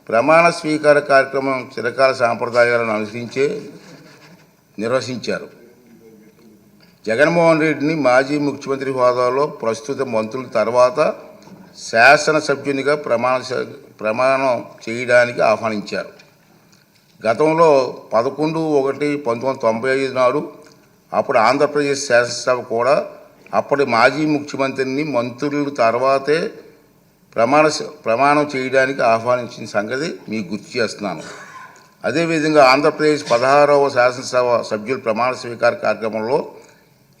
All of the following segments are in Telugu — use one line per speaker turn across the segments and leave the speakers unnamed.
ప్రమాణ స్వీకార కార్యక్రమం చిరకాల సాంప్రదాయాలను అనుసరించే నిర్వహించారు. జగన్మోహన్ రెడ్డిని మాజీ ముఖ్యమంత్రి హోదాలో ప్రస్తుత మంత్రుల తర్వాత శాసనసభ్యునిగా ప్రమాణం చేయడానికి ఆహ్వానించారు. గతంలో 11/1/1995 నాడు అప్పుడు ఆంధ్రప్రదేశ్ శాసనసభ కూడా అప్పటి మాజీ ముఖ్యమంత్రిని మంత్రుల తర్వాతే ప్రమాణం చేయడానికి ఆహ్వానించిన సంగతి మీకు గుర్తు చేస్తున్నాను. అదేవిధంగా ఆంధ్రప్రదేశ్ 16వ శాసనసభ సభ్యుల ప్రమాణ స్వీకార కార్యక్రమంలో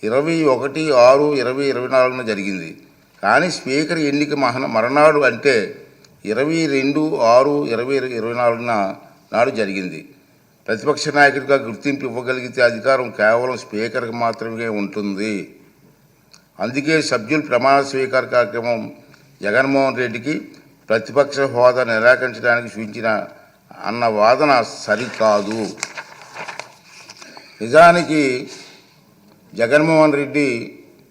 21/6/2024 జరిగింది. కానీ స్పీకర్ ఎన్నిక మరణాడు అంటే 22/6/2024 నాడు జరిగింది. ప్రతిపక్ష నాయకుడిగా గుర్తింపు ఇవ్వగలిగితే అధికారం కేవలం స్పీకర్కి మాత్రమే ఉంటుంది. అందుకే సభ్యుల ప్రమాణ స్వీకార కార్యక్రమం జగన్మోహన్ రెడ్డికి ప్రతిపక్ష హోదా నిరాకరించడానికి సూచించిన అన్న వాదన సరికాదు. నిజానికి జగన్మోహన్ రెడ్డి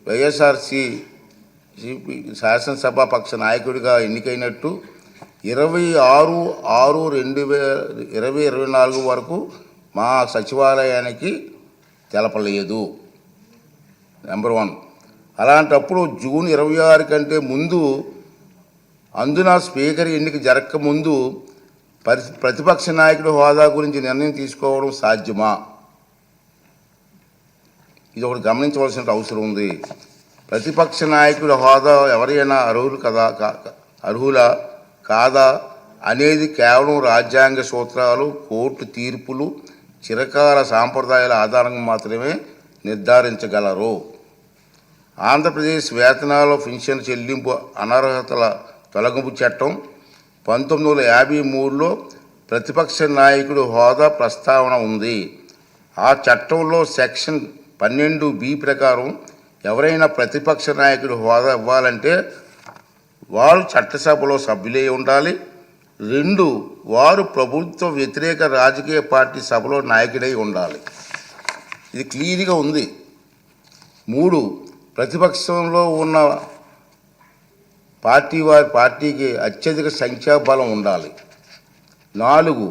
వైఎస్ఆర్సీపీ శాసనసభాపక్ష నాయకుడిగా ఎన్నికైనట్టు 26/6/2024 వరకు మా సచివాలయానికి తెలపలేదు. నెంబర్ 1. అలాంటప్పుడు జూన్ 26 కంటే ముందు అందున స్పీకర్ ఎన్నిక జరగకముందు ప్రతిపక్ష నాయకుడి హోదా గురించి నిర్ణయం తీసుకోవడం సాధ్యమా? ఇది ఒకటి గమనించవలసిన అవసరం ఉంది. ప్రతిపక్ష నాయకుడి హోదా ఎవరైనా అర్హులా కాదా అనేది కేవలం రాజ్యాంగ సూత్రాలు, కోర్టు తీర్పులు, చిరకాల సాంప్రదాయాల ఆధారంగా మాత్రమే నిర్ధారించగలరు. ఆంధ్రప్రదేశ్ వేతనాలు, పెన్షన్ చెల్లింపు అనర్హతల తొలగింపు చట్టం 1953లో ప్రతిపక్ష నాయకుడి హోదా ప్రస్తావన ఉంది. ఆ చట్టంలో సెక్షన్ 12B ప్రకారం ఎవరైనా ప్రతిపక్ష నాయకుడి హోదా ఇవ్వాలంటే వారు చట్టసభలో సభ్యులై ఉండాలి. 2, వారు ప్రభుత్వ వ్యతిరేక రాజకీయ పార్టీ సభలో నాయకుడై ఉండాలి. ఇది క్లియర్గా ఉంది. 3, ప్రతిపక్షంలో ఉన్న పార్టీకి అత్యధిక సంఖ్యాబలం ఉండాలి. 4,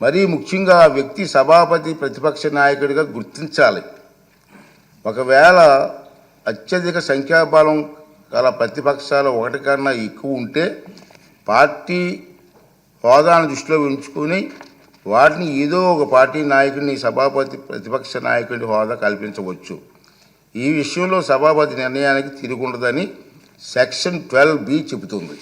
మరీ ముఖ్యంగా ఆ వ్యక్తి సభాపతి ప్రతిపక్ష నాయకుడిగా గుర్తించాలి. ఒకవేళ అత్యధిక సంఖ్యాబలం గల ప్రతిపక్షాలు ఒకటి కన్నా ఎక్కువ ఉంటే పార్టీ హోదాను దృష్టిలో ఉంచుకొని వాటిని ఏదో ఒక పార్టీ నాయకుడిని సభాపతి ప్రతిపక్ష నాయకుడి హోదా కల్పించవచ్చు. ఈ విషయంలో సభాపతి నిర్ణయానికి తిరుగుండదని సెక్షన్ 12B చెబుతుంది.